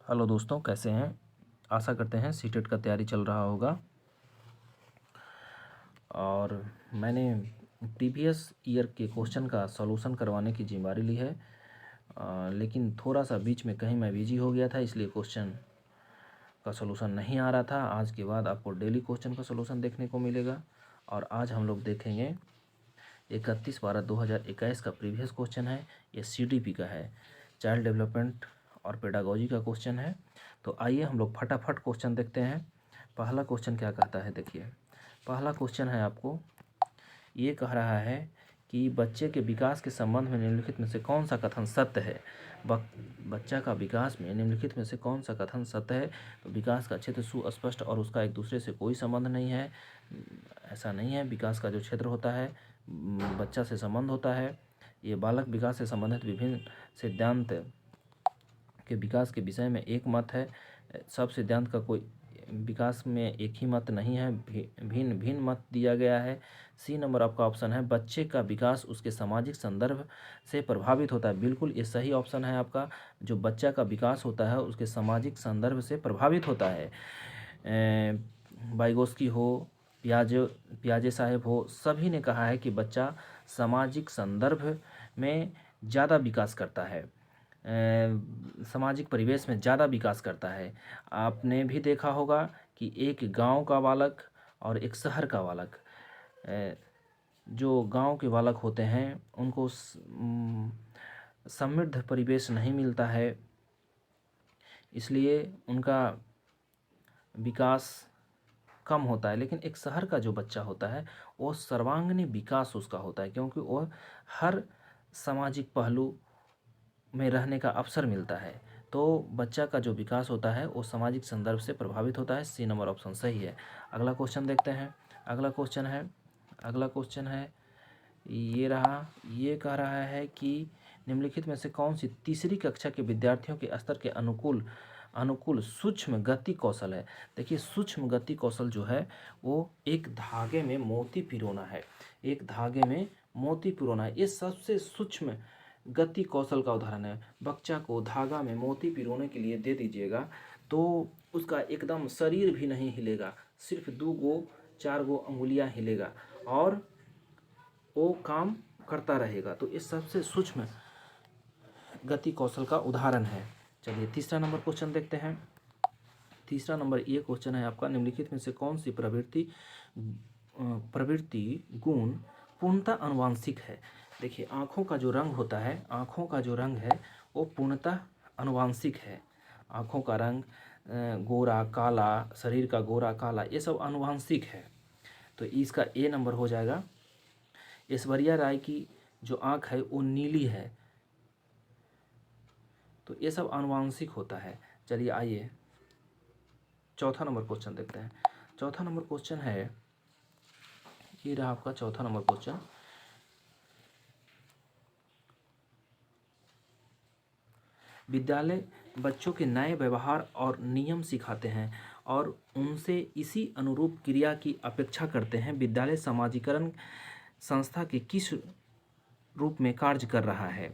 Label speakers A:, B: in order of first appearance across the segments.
A: Hello दोस्तों, कैसे हैं। आशा करते हैं सीटेट का तैयारी चल रहा होगा। और मैंने प्रीवियस ईयर के क्वेश्चन का सॉल्यूशन करवाने की जिम्मेदारी ली है, लेकिन थोड़ा सा बीच में कहीं मैं बिजी हो गया था, इसलिए क्वेश्चन का सॉल्यूशन नहीं आ रहा था। आज के बाद आपको डेली क्वेश्चन का सॉल्यूशन देखने को मिलेगा। और आज हम लोग देखेंगे 31/12/2021 का प्रीवियस क्वेश्चन है। ये CDP का है, चाइल्ड डेवलपमेंट और पेडागोजी का क्वेश्चन है। तो आइए हम लोग फटाफट क्वेश्चन देखते हैं। पहला क्वेश्चन क्या कहता है, देखिए। पहला क्वेश्चन है, आपको ये कह रहा है कि बच्चे के विकास के संबंध में निम्नलिखित में से कौन सा कथन सत्य है। बच्चा का विकास में निम्नलिखित में से कौन सा कथन सत्य है। तो विकास का क्षेत्र सुस्पष्ट और उसका एक दूसरे से कोई संबंध नहीं है। ऐसा नहीं है। विकास का जो क्षेत्र होता है बच्चा से संबंध होता है। ये बालक विकास से संबंधित विभिन्न सिद्धांत के विकास के विषय में एक मत है। सब सिद्धांत का कोई विकास में एक ही मत नहीं है, भिन्न भिन्न मत दिया गया है। सी नंबर आपका ऑप्शन है, बच्चे का विकास उसके सामाजिक संदर्भ से प्रभावित होता है। बिल्कुल ये सही ऑप्शन है आपका। जो बच्चा का विकास होता है उसके सामाजिक संदर्भ से प्रभावित होता है। वाइगोस्की हो, पियाजे साहब हो, सभी ने कहा है कि बच्चा सामाजिक संदर्भ में ज़्यादा विकास करता है, सामाजिक परिवेश में ज़्यादा विकास करता है। आपने भी देखा होगा कि एक गांव का बालक और एक शहर का बालक, जो गांव के बालक होते हैं उनको समृद्ध परिवेश नहीं मिलता है, इसलिए उनका विकास कम होता है। लेकिन एक शहर का जो बच्चा होता है वो सर्वांगीण विकास उसका होता है, क्योंकि वह हर सामाजिक पहलू में रहने का अवसर मिलता है। तो बच्चा का जो विकास होता है वो सामाजिक संदर्भ से प्रभावित होता है। सी नंबर ऑप्शन सही है। अगला क्वेश्चन देखते हैं। अगला क्वेश्चन है ये रहा। ये कह रहा है कि निम्नलिखित में से कौन सी तीसरी कक्षा के विद्यार्थियों के स्तर के अनुकूल सूक्ष्म गति कौशल है। देखिए, सूक्ष्म गति कौशल जो है वो एक धागे में मोती पिरोना है। एक धागे में मोती पिरोना है, ये सबसे सूक्ष्म गति कौशल का उदाहरण है। बच्चा को धागा में मोती पिरोने के लिए दे दीजिएगा तो उसका एकदम शरीर भी नहीं हिलेगा, सिर्फ 2-4 अंगुलियां हिलेगा और वो काम करता रहेगा। तो इस सबसे सूक्ष्म गति कौशल का उदाहरण है। चलिए तीसरा नंबर क्वेश्चन देखते हैं। तीसरा नंबर ये क्वेश्चन है आपका, निम्नलिखित में से कौन सी प्रवृत्ति गुण पूर्णतः आनुवांशिक है। देखिए, आँखों का जो रंग है वो पूर्णतः आनुवांशिक है। आँखों का रंग गोरा काला, शरीर का गोरा काला, ये सब आनुवांशिक है। तो इसका ए नंबर हो जाएगा। ऐश्वर्या राय की जो आँख है वो नीली है, तो ये सब आनुवांशिक होता है। चलिए आइए चौथा नंबर क्वेश्चन देखते हैं। चौथा नंबर क्वेश्चन है, ये रहा आपका चौथा नंबर क्वेश्चन। विद्यालय बच्चों के नए व्यवहार और नियम सिखाते हैं और उनसे इसी अनुरूप क्रिया की अपेक्षा करते हैं। विद्यालय समाजीकरण संस्था के किस रूप में कार्य कर रहा है।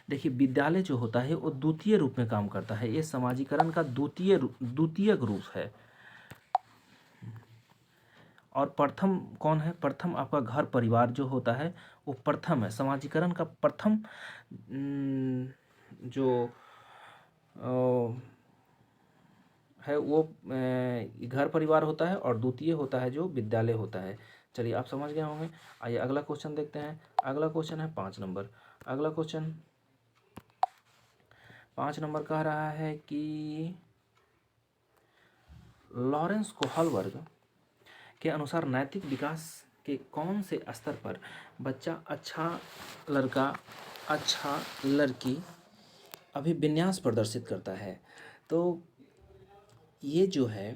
A: देखिए, विद्यालय जो होता है वो द्वितीय रूप में काम करता है। ये समाजीकरण का द्वितीयक रूप है। और प्रथम कौन है? प्रथम आपका घर परिवार जो होता है वो प्रथम है। समाजीकरण का प्रथम जो है वो घर परिवार होता है और द्वितीय होता है जो विद्यालय होता है। चलिए आप समझ गए होंगे। आइए अगला क्वेश्चन देखते हैं। अगला क्वेश्चन है 5 नंबर। अगला क्वेश्चन 5 नंबर कह रहा है कि लॉरेंस कोहलबर्ग के अनुसार नैतिक विकास के कौन से स्तर पर बच्चा अच्छा लड़का अच्छा लड़की अभिविन्यास प्रदर्शित करता है। तो ये जो है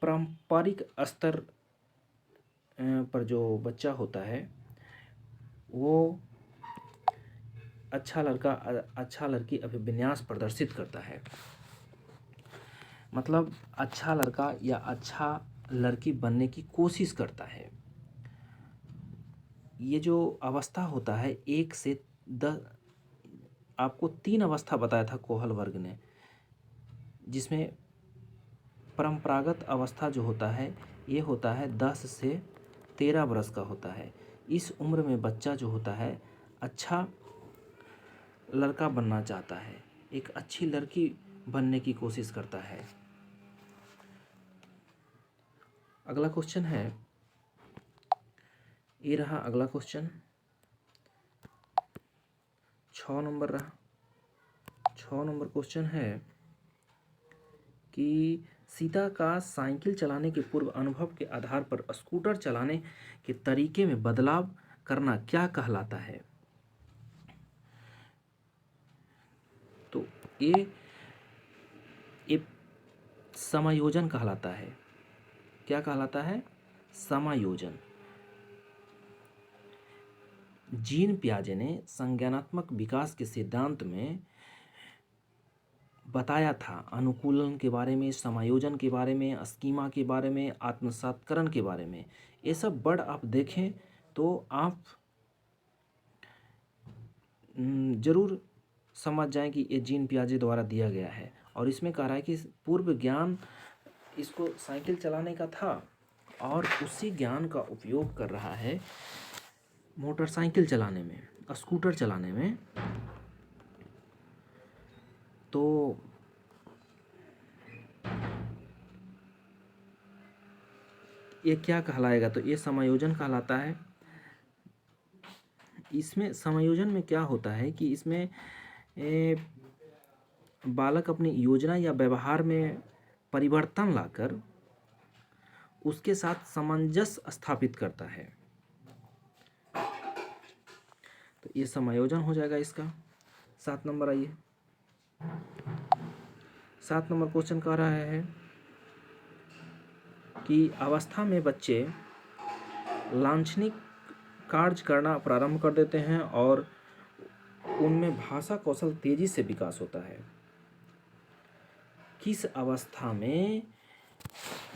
A: पारंपरिक स्तर पर जो बच्चा होता है वो अच्छा लड़का अच्छा लड़की अभिविन्यास प्रदर्शित करता है। मतलब अच्छा लड़का या अच्छा लड़की बनने की कोशिश करता है। ये जो अवस्था होता है 1 से आपको 3 अवस्था बताया था कोहल वर्ग ने, जिसमें परंपरागत अवस्था जो होता है ये होता है 10 से 13 वर्ष का होता है। इस उम्र में बच्चा जो होता है अच्छा लड़का बनना चाहता है, एक अच्छी लड़की बनने की कोशिश करता है। अगला क्वेश्चन है, ये रहा अगला क्वेश्चन, 6 नंबर रहा। 6 नंबर क्वेश्चन है कि सीता का साइकिल चलाने के पूर्व अनुभव के आधार पर स्कूटर चलाने के तरीके में बदलाव करना क्या कहलाता है? तो ये समायोजन कहलाता है। क्या कहलाता है? समायोजन। जीन पियाजे ने संज्ञानात्मक विकास के सिद्धांत में बताया था, अनुकूलन के बारे में, समायोजन के बारे में, स्कीमा के बारे में, आत्मसात्करण के बारे में। ये सब वर्ड आप देखें तो आप जरूर समझ जाएं कि ये जीन पियाजे द्वारा दिया गया है। और इसमें कह रहा है कि पूर्व ज्ञान इसको साइकिल चलाने का था और उसी ज्ञान का उपयोग कर रहा है मोटरसाइकिल चलाने में, स्कूटर चलाने में। तो ये क्या कहलाएगा? तो ये समायोजन कहलाता है। इसमें समायोजन में क्या होता है कि इसमें बालक अपनी योजना या व्यवहार में परिवर्तन लाकर उसके साथ सामंजस्य स्थापित करता है। तो ये समायोजन हो जाएगा इसका। 7 नंबर आइए। 7 नंबर क्वेश्चन कह रहा है कि अवस्था में बच्चे लांछनिक कार्य करना प्रारंभ कर देते हैं और उनमें भाषा कौशल तेजी से विकास होता है। किस अवस्था में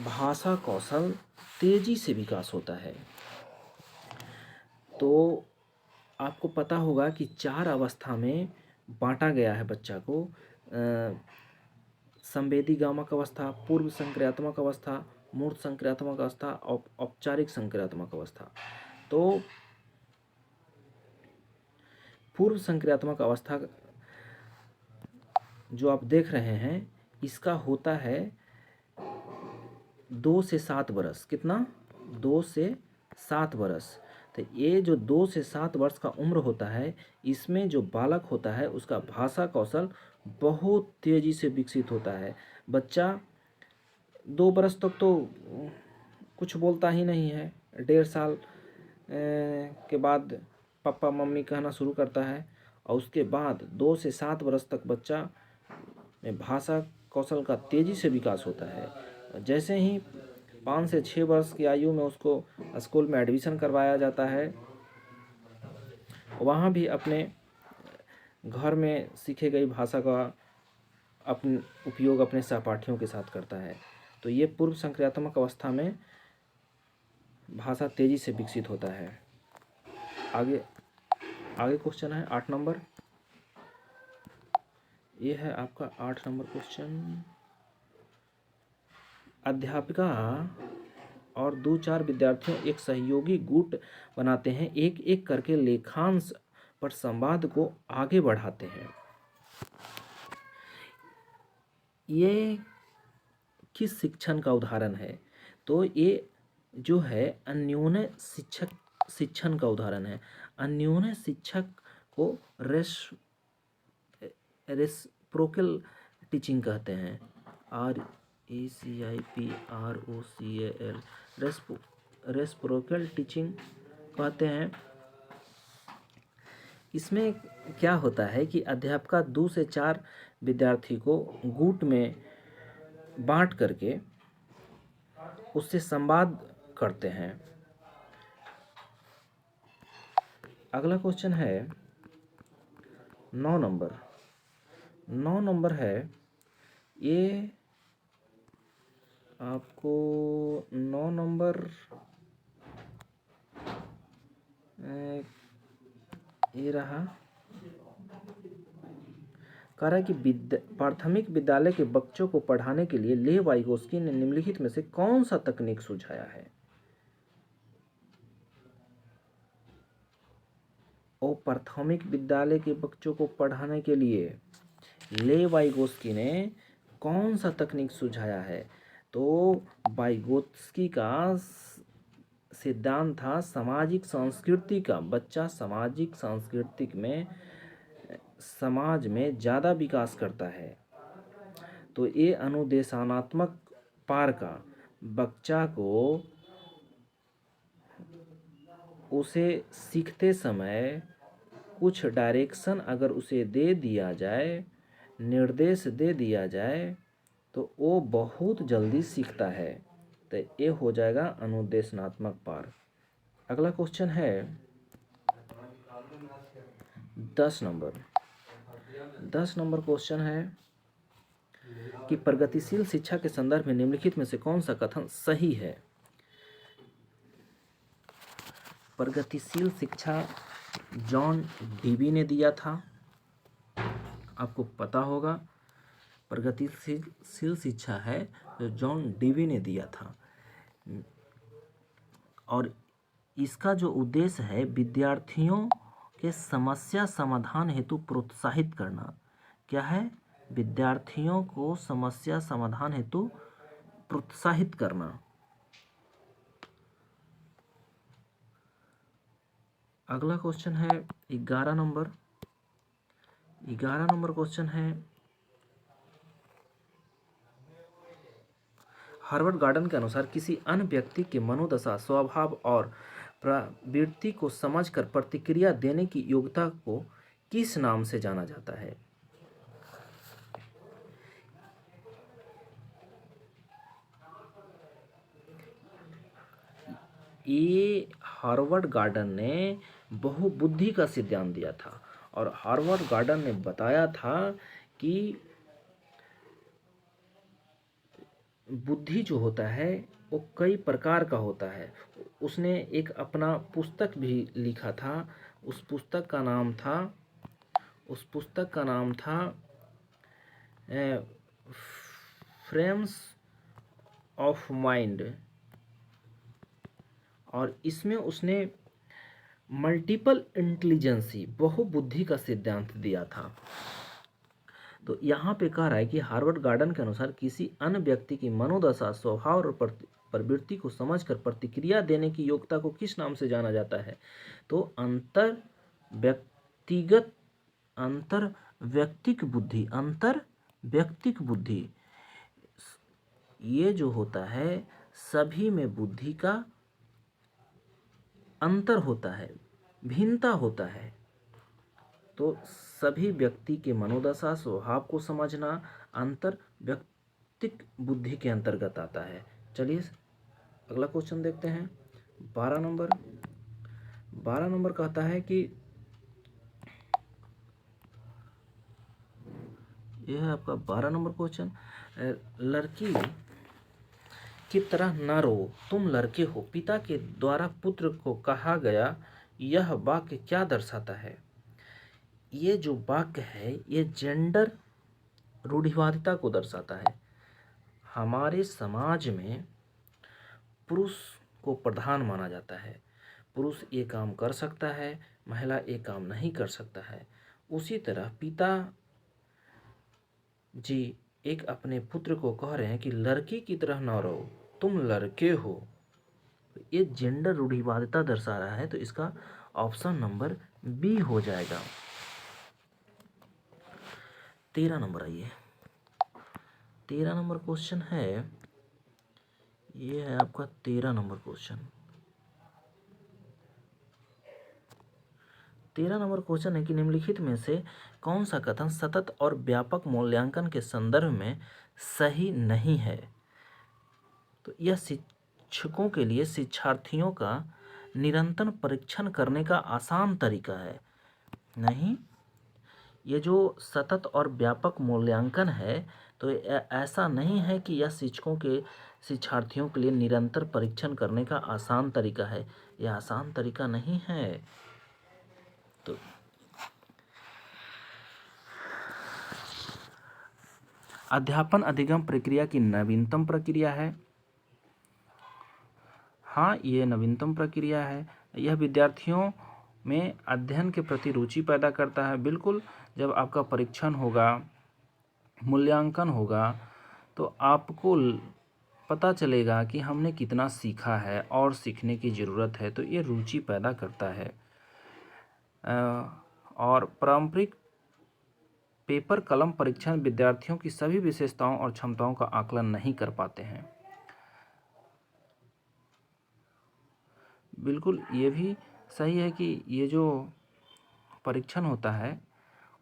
A: भाषा कौशल तेजी से विकास होता है? तो आपको पता होगा कि 4 अवस्था में बांटा गया है बच्चा को। संवेदीगामक अवस्था, पूर्व संक्रियात्मक अवस्था, मूर्त संक्रियात्मक अवस्था और औपचारिक संक्रियात्मक अवस्था। तो पूर्व संक्रियात्मक अवस्था जो आप देख रहे हैं इसका होता है 2 से 7 वर्ष। कितना? 2 से 7 वर्ष। तो ये जो 2 से 7 वर्ष का उम्र होता है, इसमें जो बालक होता है उसका भाषा कौशल बहुत तेज़ी से विकसित होता है। बच्चा 2 वर्ष तक तो कुछ बोलता ही नहीं है। 1.5 साल के बाद पापा मम्मी कहना शुरू करता है और उसके बाद 2 से 7 वर्ष तक बच्चा में भाषा कौशल का तेज़ी से विकास होता है। जैसे ही 5 से 6 वर्ष की आयु में उसको स्कूल में एडमिशन करवाया जाता है, वहाँ भी अपने घर में सीखे गई भाषा का अपने उपयोग अपने सहपाठियों के साथ करता है। तो ये पूर्व संक्रियात्मक अवस्था में भाषा तेज़ी से विकसित होता है। आगे क्वेश्चन है 8 नंबर। ये है आपका 8 नंबर क्वेश्चन। अध्यापिका और 2-4 विद्यार्थियों एक सहयोगी गुट बनाते हैं, एक एक करके लेखांश पर संवाद को आगे बढ़ाते हैं। ये किस शिक्षण का उदाहरण है? तो ये जो है अन्योन्य शिक्षण का उदाहरण है। अन्योन्य शिक्षक को रेसिप्रोकल टीचिंग कहते हैं। RECIPROCAL रेसिप्रोकल टीचिंग कहते हैं। इसमें क्या होता है कि अध्यापक 2 से 4 विद्यार्थी को गुट में बांट करके उससे संवाद करते हैं। अगला क्वेश्चन है 9 नंबर। 9 नंबर है, ये आपको 9 नंबर ये रहा। कह रहा है कि प्राथमिक विद्यालय के बच्चों को पढ़ाने के लिए लेव वाइगोस्की ने निम्नलिखित में से कौन सा तकनीक सुझाया है? और प्राथमिक विद्यालय के बच्चों को पढ़ाने के लिए लेव वाइगोस्की ने कौन सा तकनीक सुझाया है? तो वाइगोत्स्की का सिद्धांत था सामाजिक संस्कृति का। बच्चा सामाजिक सांस्कृतिक में समाज में ज़्यादा विकास करता है। तो ये अनुदेशानात्मक पार का बच्चा को उसे सीखते समय कुछ डायरेक्शन अगर उसे दे दिया जाए, निर्देश दे दिया जाए, तो वो बहुत जल्दी सीखता है। तो ये हो जाएगा अनुदेशनात्मक पार। अगला क्वेश्चन है 10 नंबर क्वेश्चन है कि प्रगतिशील शिक्षा के संदर्भ में निम्नलिखित में से कौन सा कथन सही है? प्रगतिशील शिक्षा जॉन डीवी ने दिया था, आपको पता होगा। प्रगतिशील शिक्षा है जो जॉन डीवी ने दिया था, और इसका जो उद्देश्य है विद्यार्थियों के समस्या समाधान हेतु प्रोत्साहित करना। क्या है? विद्यार्थियों को समस्या समाधान हेतु प्रोत्साहित करना। अगला क्वेश्चन है 11 नंबर क्वेश्चन है हार्वर्ड गार्डन के अनुसार किसी अन्य व्यक्ति के मनोदशा, स्वभाव और प्रवृत्ति को समझकर प्रतिक्रिया देने की योग्यता को किस नाम से जाना जाता है? ये हार्वर्ड गार्डन ने बहुबुद्धि का सिद्धांत दिया था, और हार्वर्ड गार्डन ने बताया था कि बुद्धि जो होता है वो कई प्रकार का होता है। उसने एक अपना पुस्तक भी लिखा था। उस पुस्तक का नाम था फ्रेम्स ऑफ माइंड, और इसमें उसने मल्टीपल इंटेलिजेंसी, बहुबुद्धि का सिद्धांत दिया था। तो यहाँ पे कह रहा है कि हार्वर्ड गार्डन के अनुसार किसी अन्य व्यक्ति की मनोदशा, स्वभाव और प्रवृत्ति को समझकर प्रतिक्रिया देने की योग्यता को किस नाम से जाना जाता है? तो अंतर व्यक्तिक बुद्धि। ये जो होता है सभी में बुद्धि का अंतर होता है, भिन्नता होता है। तो सभी व्यक्ति के मनोदशा, स्वभाव को समझना अंतर व्यक्तिक बुद्धि के अंतर्गत आता है। चलिए अगला क्वेश्चन देखते हैं 12 नंबर कहता है कि यह है आपका 12 नंबर क्वेश्चन। लड़की की तरह न रो, तुम लड़के हो, पिता के द्वारा पुत्र को कहा गया यह वाक्य क्या दर्शाता है? ये जो वाक्य है ये जेंडर रूढ़िवादिता को दर्शाता है। हमारे समाज में पुरुष को प्रधान माना जाता है। पुरुष ये काम कर सकता है, महिला ये काम नहीं कर सकता है। उसी तरह पिता जी एक अपने पुत्र को कह रहे हैं कि लड़की की तरह न रहो, तुम लड़के हो। ये जेंडर रूढ़िवादिता दर्शा रहा है, तो इसका ऑप्शन नंबर बी हो जाएगा। 13 नंबर आइए। 13 नंबर क्वेश्चन है, ये है आपका 13 नंबर क्वेश्चन। 13 नंबर क्वेश्चन है कि निम्नलिखित में से कौन सा कथन सतत और व्यापक मूल्यांकन के संदर्भ में सही नहीं है? तो यह शिक्षकों के लिए शिक्षार्थियों का निरंतर परीक्षण करने का आसान तरीका है। नहीं, ये जो सतत और व्यापक मूल्यांकन है तो ऐसा नहीं है कि यह शिक्षार्थियों के लिए निरंतर परीक्षण करने का आसान तरीका है। यह आसान तरीका नहीं है। तो अध्यापन अधिगम प्रक्रिया की नवीनतम प्रक्रिया है। हाँ, ये नवीनतम प्रक्रिया है। यह विद्यार्थियों में अध्ययन के प्रति रुचि पैदा करता है। बिल्कुल, जब आपका परीक्षण होगा, मूल्यांकन होगा, तो आपको पता चलेगा कि हमने कितना सीखा है और सीखने की ज़रूरत है, तो ये रुचि पैदा करता है। और पारंपरिक पेपर कलम परीक्षण विद्यार्थियों की सभी विशेषताओं और क्षमताओं का आकलन नहीं कर पाते हैं। बिल्कुल, ये भी सही है कि ये जो परीक्षण होता है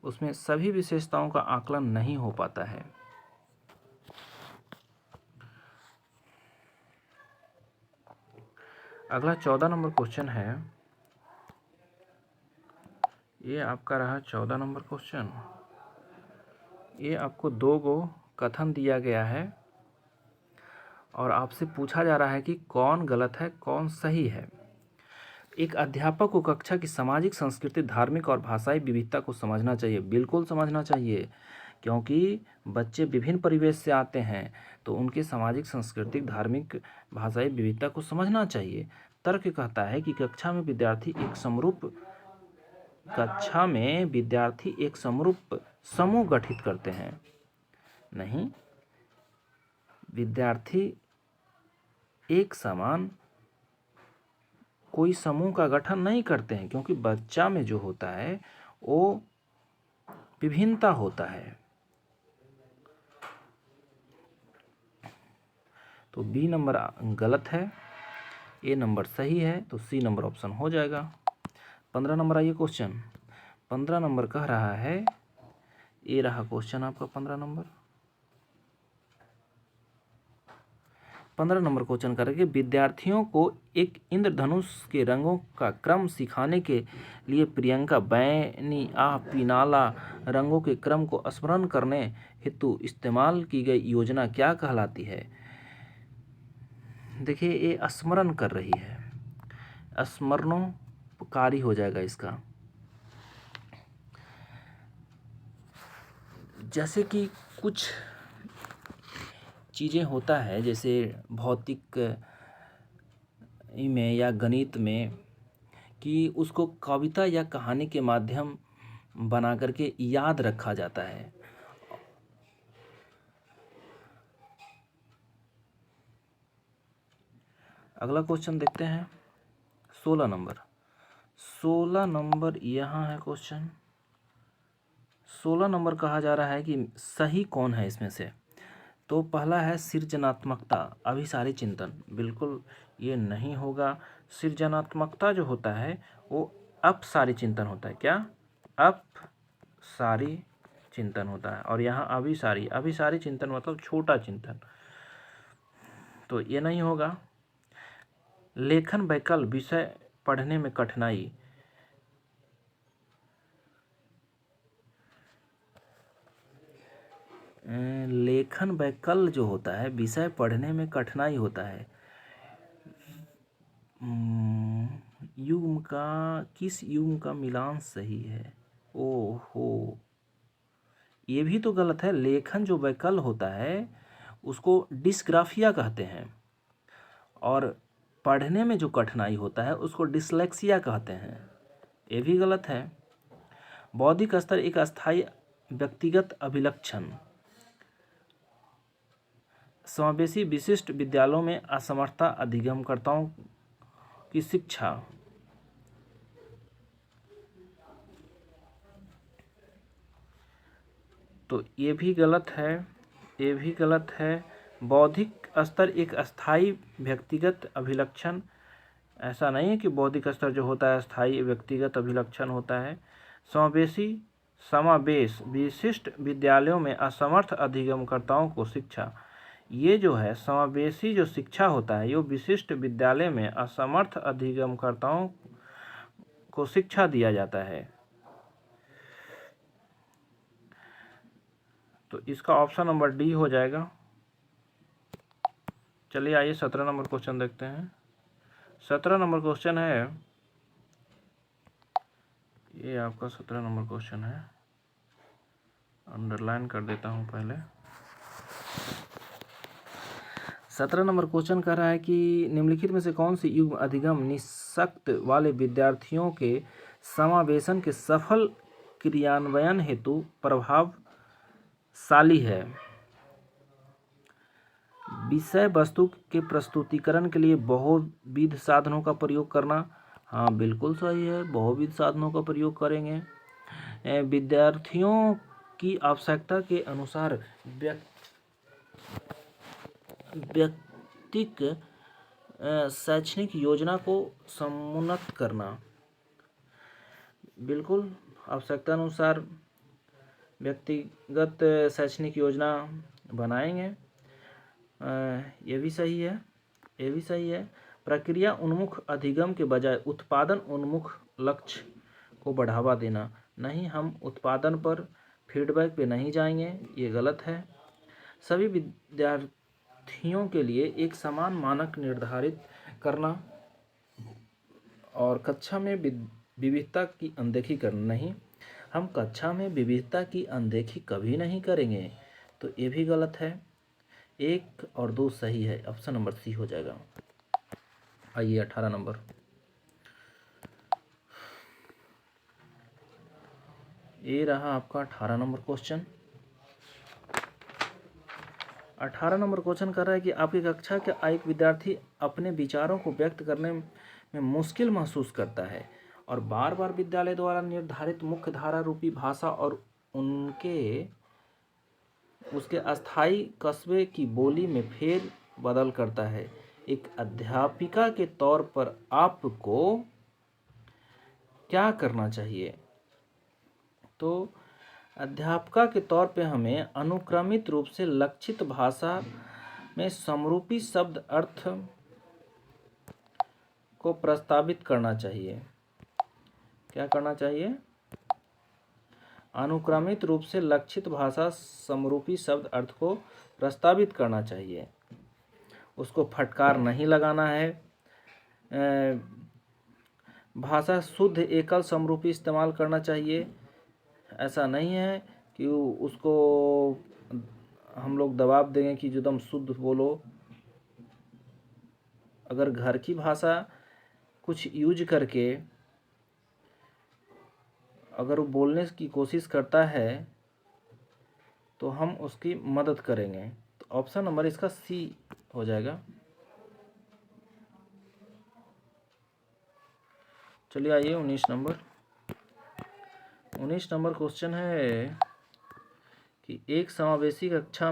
A: उसमें सभी विशेषताओं का आकलन नहीं हो पाता है। अगला 14 नंबर क्वेश्चन है। ये आपका रहा 14 नंबर क्वेश्चन। ये आपको 2 गो कथन दिया गया है और आपसे पूछा जा रहा है कि कौन गलत है, कौन सही है। एक अध्यापक को कक्षा की सामाजिक, संस्कृति, धार्मिक और भाषाई विविधता को समझना चाहिए। बिल्कुल समझना चाहिए, क्योंकि बच्चे विभिन्न परिवेश से आते हैं, तो उनके सामाजिक, सांस्कृतिक, धार्मिक, भाषाई विविधता को समझना चाहिए। तर्क कहता है कि कक्षा में विद्यार्थी एक समरूप समूह गठित करते हैं। नहीं, विद्यार्थी एक समान कोई समूह का गठन नहीं करते हैं, क्योंकि बच्चा में जो होता है वो विभिन्नता होता है। तो बी नंबर गलत है, ए नंबर सही है, तो सी नंबर ऑप्शन हो जाएगा। 15 नंबर आइए क्वेश्चन। 15 नंबर कह रहा है, ये रहा क्वेश्चन आपका 15 नंबर। 15 नंबर क्वेश्चन करके विद्यार्थियों को एक इंद्रधनुष के रंगों का क्रम सिखाने के लिए प्रियंका बैनी पिनाला रंगों के क्रम को स्मरण करने हेतु इस्तेमाल की गई योजना क्या कहलाती है। देखिए, ये स्मरण कर रही है, स्मरणोपकारी हो जाएगा इसका। जैसे कि कुछ चीज़ें होता है, जैसे भौतिक में या गणित में, कि उसको कविता या कहानी के माध्यम बना करके याद रखा जाता है। अगला क्वेश्चन देखते हैं, 16 नंबर। 16 नंबर यहाँ है क्वेश्चन। 16 नंबर कहा जा रहा है कि सही कौन है इसमें से। तो पहला है सृजनात्मकता, अभिसारी चिंतन। बिल्कुल ये नहीं होगा। सृजनात्मकता जो होता है वो अपसारी चिंतन होता है। क्या? अपसारी चिंतन होता है। और यहाँ अभिसारी चिंतन मतलब छोटा चिंतन, तो ये नहीं होगा। लेखन वैकल्प, विषय पढ़ने में कठिनाई। लेखन वैकल्प जो होता है, विषय पढ़ने में कठिनाई होता है। युग्म का, किस युग्म का मिलान सही है? ओहो, ये भी तो गलत है। लेखन जो वैकल्प होता है उसको डिस्ग्राफिया कहते हैं, और पढ़ने में जो कठिनाई होता है उसको डिसलेक्सिया कहते हैं। ये भी गलत है। बौद्धिक स्तर एक अस्थायी व्यक्तिगत अभिलक्षण। समावेशी विशिष्ट विद्यालयों में असमर्थता अधिगमकर्ताओं की शिक्षा। तो ये भी गलत है, ये भी गलत है। बौद्धिक स्तर एक अस्थायी व्यक्तिगत अभिलक्षण, ऐसा नहीं है कि बौद्धिक स्तर जो होता है अस्थायी व्यक्तिगत अभिलक्षण होता है। समावेश विशिष्ट विद्यालयों में असमर्थ अधिगमकर्ताओं को शिक्षा। ये जो है समावेशी जो शिक्षा होता है, ये विशिष्ट विद्यालय में असमर्थ अधिगमकर्ताओं को शिक्षा दिया जाता है। तो इसका ऑप्शन नंबर डी हो जाएगा। चलिए आइए 17 नंबर क्वेश्चन देखते हैं। 17 नंबर क्वेश्चन है, ये आपका 17 नंबर क्वेश्चन है, अंडरलाइन कर देता हूँ पहले। 17 नंबर क्वेश्चन कह रहा है कि निम्नलिखित में से कौन सी युग्म अधिगम निःशक्त वाले विद्यार्थियों के समावेशन के सफल क्रियान्वयन हेतु प्रभावशाली है। विषय वस्तु के प्रस्तुतिकरण के लिए बहुविध साधनों का प्रयोग करना। हाँ, बिल्कुल सही है, बहुविध साधनों का प्रयोग करेंगे। विद्यार्थियों की आवश्यकता के अनुसार व्यक्तिक शैक्षणिक योजना को समुन्नत करना। बिल्कुल, आवश्यकता अनुसार व्यक्तिगत शैक्षणिक योजना बनाएंगे। ये भी सही है, ये भी सही है। प्रक्रिया उन्मुख अधिगम के बजाय उत्पादन उन्मुख लक्ष्य को बढ़ावा देना। नहीं, हम उत्पादन पर फीडबैक पे नहीं जाएंगे, ये गलत है। सभी विद्यार्थियों के लिए एक समान मानक निर्धारित करना और कक्षा में विविधता की अनदेखी करना। नहीं, हम कक्षा में विविधता की अनदेखी कभी नहीं करेंगे, तो ये भी गलत है। 1 और 2 सही है, ऑप्शन नंबर सी हो जाएगा। आइए 18 नंबर। ये रहा आपका 18 नंबर क्वेश्चन। 18 नंबर क्वेश्चन कर रहा है कि आपकी कक्षा का एक विद्यार्थी अपने विचारों को व्यक्त करने में मुश्किल महसूस करता है और बार बार विद्यालय द्वारा निर्धारित मुख्य धारा रूपी भाषा और उसके अस्थायी कस्बे की बोली में फेर बदल करता है। एक अध्यापिका के तौर पर आपको क्या करना चाहिए? तो अध्यापिका के तौर पे हमें अनुक्रमित रूप से लक्षित भाषा में समरूपी शब्द अर्थ को प्रस्तावित करना चाहिए। क्या करना चाहिए? अनुक्रमित रूप से लक्षित भाषा समरूपी शब्द अर्थ को प्रस्तावित करना चाहिए। उसको फटकार नहीं लगाना है। भाषा शुद्ध एकल समरूपी इस्तेमाल करना चाहिए। ऐसा नहीं है कि उसको हम लोग दबाव देंगे कि एकदम शुद्ध बोलो। अगर घर की भाषा कुछ यूज करके अगर वो बोलने की कोशिश करता है तो हम उसकी मदद करेंगे। तो ऑप्शन नंबर इसका सी हो जाएगा। चलिए आइए 19 नंबर। 19 नंबर क्वेश्चन है कि एक समावेशी कक्षा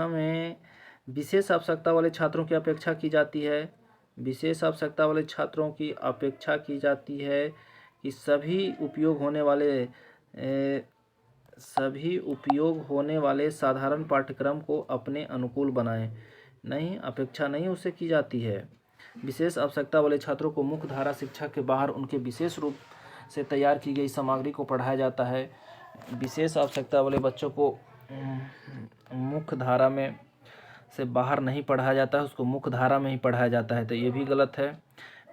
A: में विशेष आवश्यकता वाले छात्रों की अपेक्षा की जाती है। विशेष आवश्यकता वाले छात्रों की अपेक्षा की जाती है कि सभी उपयोग होने वाले साधारण पाठ्यक्रम को अपने अनुकूल बनाएं। नहीं, अपेक्षा नहीं उससे की जाती है। विशेष आवश्यकता वाले छात्रों को मुख्य धारा शिक्षा के बाहर उनके विशेष रूप से तैयार की गई सामग्री को पढ़ाया जाता है। विशेष आवश्यकता वाले बच्चों को मुख्य धारा में से बाहर नहीं पढ़ाया जाता है, उसको मुख्य धारा में ही पढ़ाया जाता है, तो ये भी गलत है।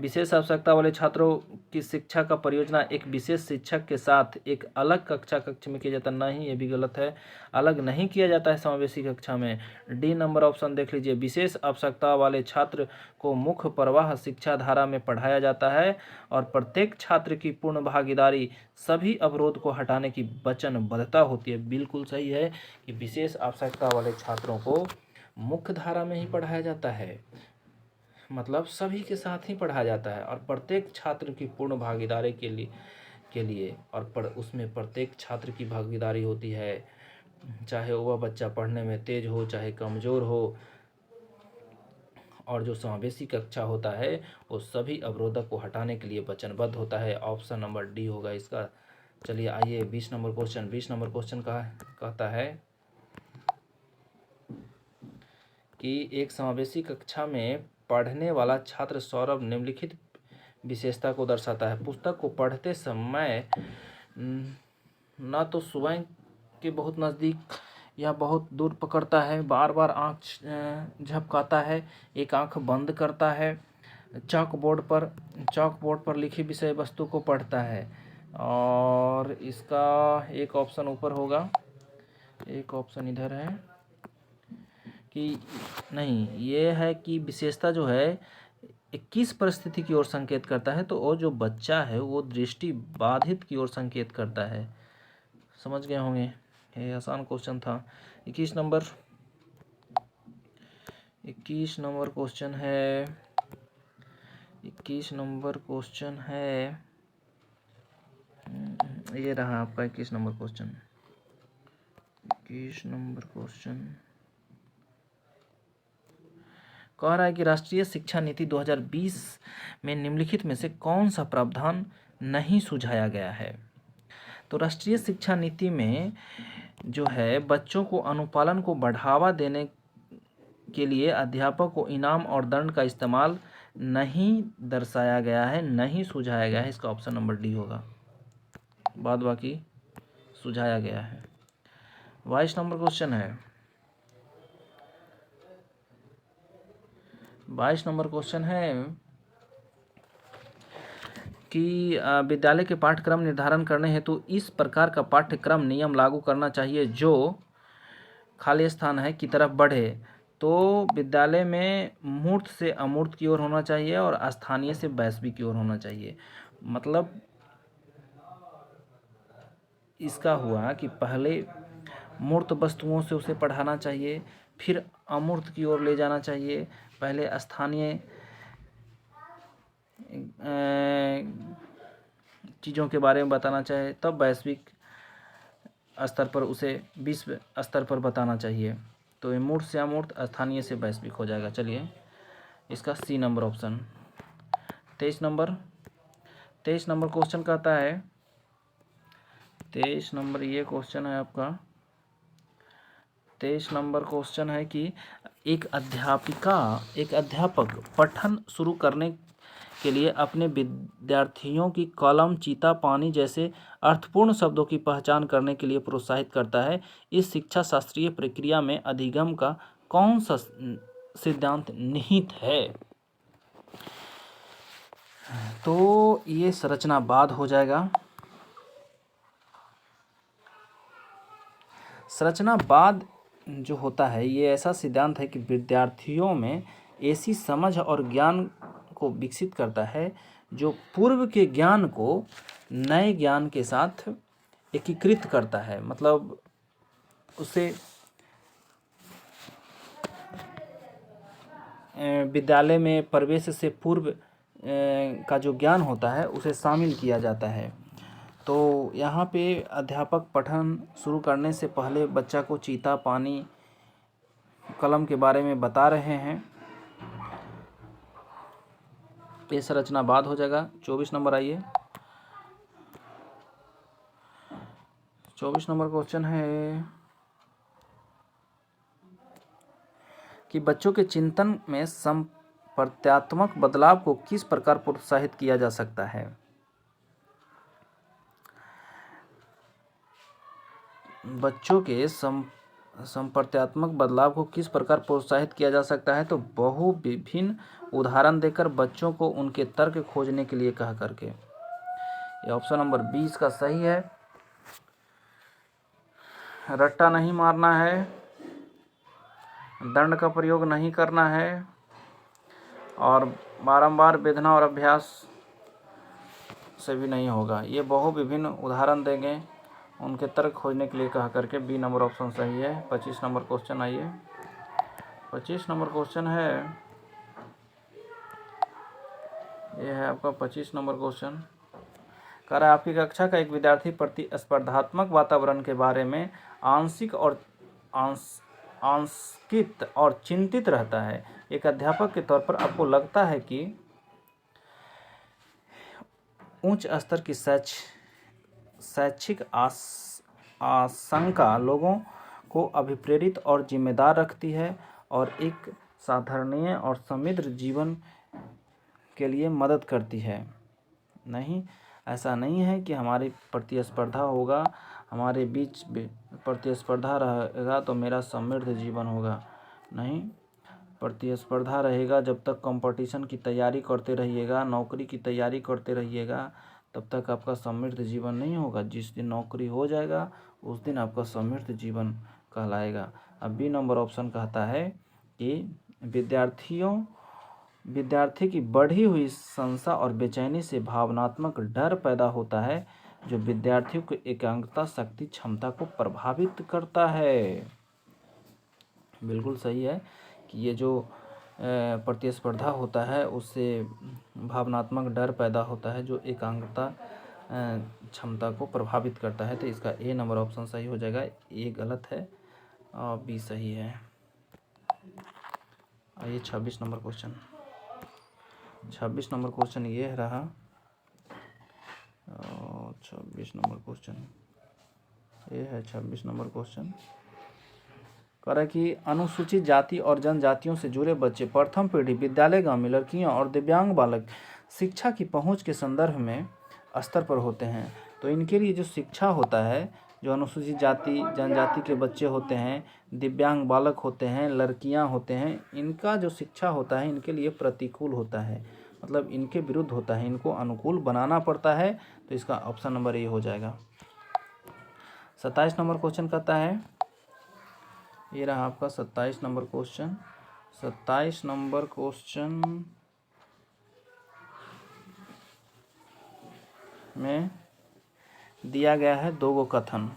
A: विशेष आवश्यकता वाले छात्रों की शिक्षा का परियोजना एक विशेष शिक्षक के साथ एक अलग कक्ष में किया जाता नहीं, ये भी गलत है। अलग नहीं किया जाता है समावेशी कक्षा में। डी नंबर ऑप्शन देख लीजिए। विशेष आवश्यकता वाले छात्र को मुख्य प्रवाह शिक्षा धारा में पढ़ाया जाता है और प्रत्येक छात्र की पूर्ण भागीदारी सभी अवरोध को हटाने की वचनबद्धता होती है। बिल्कुल सही है कि विशेष आवश्यकता वाले छात्रों को मुख्य धारा में ही पढ़ाया जाता है, मतलब सभी के साथ ही पढ़ाया जाता है और प्रत्येक छात्र की पूर्ण भागीदारी के लिए और उसमें प्रत्येक छात्र की भागीदारी होती है, चाहे वह बच्चा पढ़ने में तेज हो चाहे कमज़ोर हो। और जो समावेशी कक्षा होता है वो सभी अवरोधक को हटाने के लिए वचनबद्ध होता है। ऑप्शन नंबर डी होगा इसका। चलिए आइए 20 नंबर क्वेश्चन। 20 नंबर क्वेश्चन कहता है कि एक समावेशी कक्षा में पढ़ने वाला छात्र सौरभ निम्नलिखित विशेषता को दर्शाता है। पुस्तक को पढ़ते समय न तो सुबह के बहुत नज़दीक या बहुत दूर पकड़ता है, बार बार आँख झपकाता है, एक आँख बंद करता है, चॉक बोर्ड पर लिखी विषय वस्तु को पढ़ता है और इसका एक ऑप्शन ऊपर होगा, एक ऑप्शन इधर है कि नहीं, ये है कि विशेषता जो है 21 परिस्थिति की ओर संकेत करता है, तो वो जो बच्चा है वो दृष्टि बाधित की ओर संकेत करता है। समझ गए होंगे, ये आसान क्वेश्चन था। 21 नंबर क्वेश्चन है, 21 नंबर क्वेश्चन है, ये रहा आपका 21 नंबर क्वेश्चन। 21 नंबर क्वेश्चन कह रहा है कि राष्ट्रीय शिक्षा नीति 2020 में निम्नलिखित में से कौन सा प्रावधान नहीं सुझाया गया है। तो राष्ट्रीय शिक्षा नीति में जो है बच्चों को अनुपालन को बढ़ावा देने के लिए अध्यापक को इनाम और दंड का इस्तेमाल नहीं दर्शाया गया है, नहीं सुझाया गया है। इसका ऑप्शन नंबर डी होगा, बाद बाकी सुझाया गया है। 22 नंबर क्वेश्चन है, 22 नंबर क्वेश्चन है कि विद्यालय के पाठ्यक्रम निर्धारण करने हेतु इस प्रकार का पाठ्यक्रम नियम लागू करना चाहिए जो खाली स्थान है की तरफ बढ़े। तो विद्यालय में मूर्त से अमूर्त की ओर होना चाहिए और स्थानीय से वैश्विक की ओर होना चाहिए। मतलब इसका हुआ कि पहले मूर्त वस्तुओं से उसे पढ़ाना चाहिए, फिर अमूर्त की ओर ले जाना चाहिए, पहले स्थानीय चीज़ों के बारे में बताना चाहिए, तब वैश्विक स्तर पर उसे विश्व स्तर पर बताना चाहिए। तो ये मूर्त से अमूर्त, स्थानीय से वैश्विक हो जाएगा। चलिए इसका C number option. 23 number question कहता है, 23 नंबर ये क्वेश्चन है आपका। 23 नंबर क्वेश्चन है कि एक अध्यापक पठन शुरू करने के लिए अपने विद्यार्थियों की कलम, चीता, पानी जैसे अर्थपूर्ण शब्दों की पहचान करने के लिए प्रोत्साहित करता है। इस शिक्षा शास्त्रीय प्रक्रिया में अधिगम का कौन सा सिद्धांत निहित है। तो ये संरचनावाद हो जाएगा। संरचनावाद जो होता है ये ऐसा सिद्धांत है कि विद्यार्थियों में ऐसी समझ और ज्ञान को विकसित करता है जो पूर्व के ज्ञान को नए ज्ञान के साथ एकीकृत करता है। मतलब उसे विद्यालय में प्रवेश से पूर्व का जो ज्ञान होता है उसे शामिल किया जाता है। तो यहाँ पे अध्यापक पठन शुरू करने से पहले बच्चा को चीता, पानी, कलम के बारे में बता रहे हैं। ये संरचनावाद हो जाएगा। 24 नंबर आइए, 24 नंबर क्वेश्चन है कि बच्चों के चिंतन में संप्रत्यात्मक बदलाव को किस प्रकार प्रोत्साहित किया जा सकता है। बच्चों के संप्रत्यात्मक बदलाव को किस प्रकार प्रोत्साहित किया जा सकता है। तो बहु विभिन्न उदाहरण देकर बच्चों को उनके तर्क खोजने के लिए कह करके। ये ऑप्शन नंबर 20 का सही है। रट्टा नहीं मारना है, दंड का प्रयोग नहीं करना है और बारंबार वेदना और अभ्यास से भी नहीं होगा। ये बहु विभिन्न उदाहरण देंगे उनके तर्क खोजने के लिए कहा करके। बी नंबर ऑप्शन सही है। 25 नंबर क्वेश्चन आइए, 25 नंबर क्वेश्चन है, ये है आपका 25 नंबर क्वेश्चन। कह रहा है आपकी कक्षा का एक विद्यार्थी प्रतिस्पर्धात्मक वातावरण के बारे में आंशिक और चिंतित रहता है। एक अध्यापक के तौर पर आपको लगता है कि उच्च स्तर की शैक्षिक आशंका लोगों को अभिप्रेरित और जिम्मेदार रखती है और एक साधारणीय और समृद्ध जीवन के लिए मदद करती है। नहीं, ऐसा नहीं है कि हमारी प्रतिस्पर्धा होगा, हमारे बीच प्रतिस्पर्धा रहेगा तो मेरा समृद्ध जीवन होगा। नहीं, प्रतिस्पर्धा रहेगा जब तक कंपटीशन की तैयारी करते रहिएगा, नौकरी की तैयारी करते रहिएगा, तब तक आपका समृद्ध जीवन नहीं होगा। जिस दिन नौकरी हो जाएगा उस दिन आपका समृद्ध जीवन कहलाएगा। अब बी नंबर ऑप्शन कहता है कि विद्यार्थी की बढ़ी हुई संशय और बेचैनी से भावनात्मक डर पैदा होता है जो विद्यार्थियों की एकाग्रता शक्ति क्षमता को प्रभावित करता है। बिल्कुल सही है कि ये जो प्रतिस्पर्धा होता है उससे भावनात्मक डर पैदा होता है जो एकाग्रता क्षमता को प्रभावित करता है। तो इसका ए नंबर ऑप्शन सही हो जाएगा। ए गलत है और बी सही है। आइए 26 नंबर क्वेश्चन। 26 नंबर क्वेश्चन ये रहा। 26 नंबर क्वेश्चन ये है। 26 नंबर क्वेश्चन कह रहा है कि अनुसूचित जाति और जनजातियों से जुड़े बच्चे प्रथम पीढ़ी विद्यालयगामी लड़कियां और दिव्यांग बालक शिक्षा की पहुंच के संदर्भ में स्तर पर होते हैं। तो इनके लिए जो शिक्षा होता है, जो अनुसूचित जाति जनजाति के बच्चे होते हैं, दिव्यांग बालक होते हैं, लड़कियां होते हैं, इनका जो शिक्षा होता है इनके लिए प्रतिकूल होता है, मतलब इनके विरुद्ध होता है, इनको अनुकूल बनाना पड़ता है। तो इसका ऑप्शन नंबर ए हो जाएगा। 27 नंबर क्वेश्चन कहता है, ये रहा आपका 27 नंबर क्वेश्चन। 27 नंबर क्वेश्चन में दिया गया है दो गो कथन।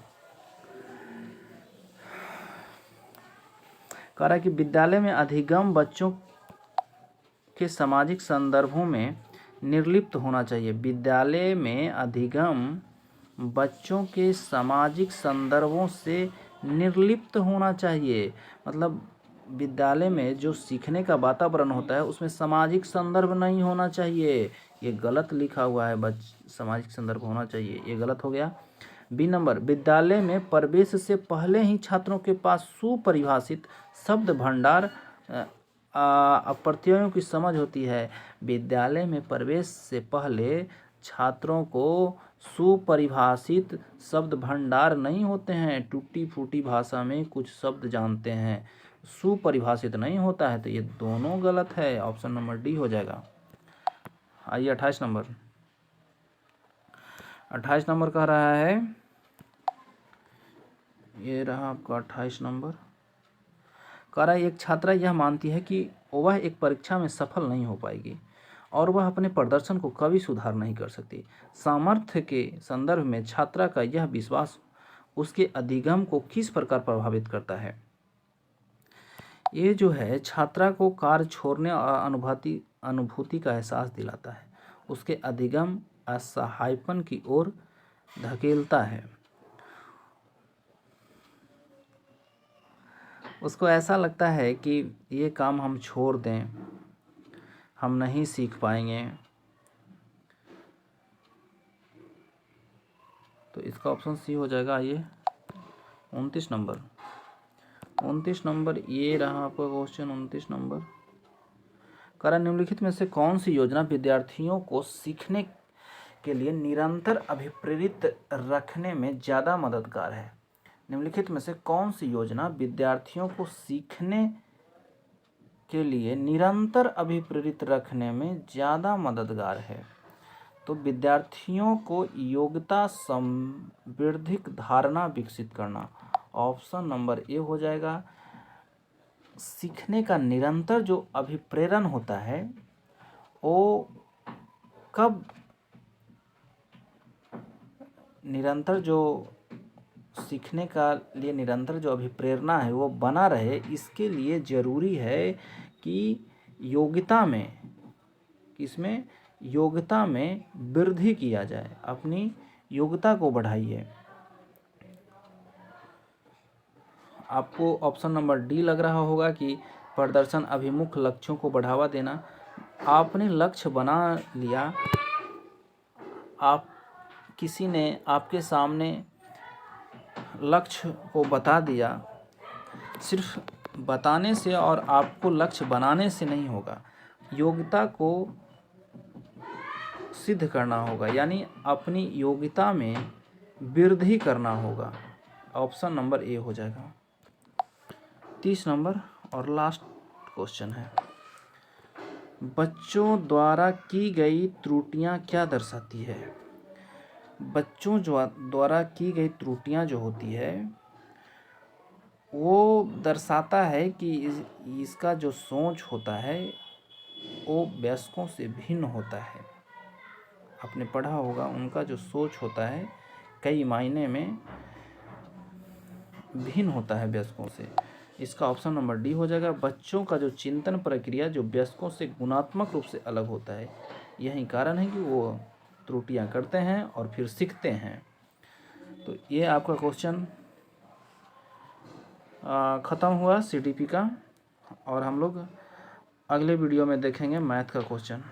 A: कह रहा है कि विद्यालय में अधिगम बच्चों के सामाजिक संदर्भों में निर्लिप्त होना चाहिए। विद्यालय में अधिगम बच्चों के सामाजिक संदर्भों से निर्लिप्त होना चाहिए, मतलब विद्यालय में जो सीखने का वातावरण होता है उसमें सामाजिक संदर्भ नहीं होना चाहिए। ये गलत लिखा हुआ है, सामाजिक संदर्भ होना चाहिए, ये गलत हो गया। बी नंबर, विद्यालय में प्रवेश से पहले ही छात्रों के पास सुपरिभाषित शब्द भंडार प्रत्ययों की समझ होती है। विद्यालय में प्रवेश से पहले छात्रों को सुपरिभाषित शब्द भंडार नहीं होते हैं, टूटी फूटी भाषा में कुछ शब्द जानते हैं, सुपरिभाषित नहीं होता है। तो ये दोनों गलत है, ऑप्शन नंबर डी हो जाएगा। आइए 28 नंबर। 28 नंबर कह रहा है, ये रहा आपका 28 नंबर। कह रहा है एक छात्रा यह मानती है कि वह एक परीक्षा में सफल नहीं हो पाएगी और वह अपने प्रदर्शन को कभी सुधार नहीं कर सकती। सामर्थ्य के संदर्भ में छात्रा का यह विश्वास उसके अधिगम को किस प्रकार प्रभावित करता है। ये जो है छात्रा को कार्य छोड़ने और अनुभूति का एहसास दिलाता है, उसके अधिगम असहायपन की ओर धकेलता है। उसको ऐसा लगता है कि ये काम हम छोड़ दें, हम नहीं सीख पाएंगे। तो इसका ऑप्शन सी हो जाएगा। ये 29 नंबर। 29 नंबर ये रहा आपका क्वेश्चन। 29 नंबर कारण निम्नलिखित में से कौन सी योजना विद्यार्थियों को सीखने के लिए निरंतर अभिप्रेरित रखने में ज़्यादा मददगार है। निम्नलिखित में से कौन सी योजना विद्यार्थियों को सीखने के लिए निरंतर अभिप्रेरित रखने में ज़्यादा मददगार है। तो विद्यार्थियों को योग्यता संवर्धित धारणा विकसित करना, ऑप्शन नंबर ए हो जाएगा। सीखने का निरंतर जो अभिप्रेरण होता है वो कब निरंतर जो सीखने का लिए निरंतर जो अभिप्रेरणा है वो बना रहे, इसके लिए ज़रूरी है कि योग्यता में, किसमें, योग्यता में वृद्धि किया जाए, अपनी योग्यता को बढ़ाइए। आपको ऑप्शन नंबर डी लग रहा होगा कि प्रदर्शन अभिमुख लक्ष्यों को बढ़ावा देना। आपने लक्ष्य बना लिया, आप किसी ने आपके सामने लक्ष्य को बता दिया, सिर्फ बताने से और आपको लक्ष्य बनाने से नहीं होगा, योग्यता को सिद्ध करना होगा, यानी अपनी योग्यता में वृद्धि करना होगा। ऑप्शन नंबर ए हो जाएगा। 30 नंबर और लास्ट क्वेश्चन है, बच्चों द्वारा की गई त्रुटियां क्या दर्शाती है। बच्चों द्वारा की गई त्रुटियां जो होती है वो दर्शाता है कि इसका जो सोच होता है वो वयस्कों से भिन्न होता है। आपने पढ़ा होगा उनका जो सोच होता है कई मायने में भिन्न होता है वयस्कों से। इसका ऑप्शन नंबर डी हो जाएगा। बच्चों का जो चिंतन प्रक्रिया जो वयस्कों से गुणात्मक रूप से अलग होता है, यही कारण है कि वो त्रुटियां करते हैं और फिर सीखते हैं। तो ये आपका क्वेश्चन ख़त्म हुआ सीडीपी का, और हम लोग अगले वीडियो में देखेंगे मैथ का क्वेश्चन।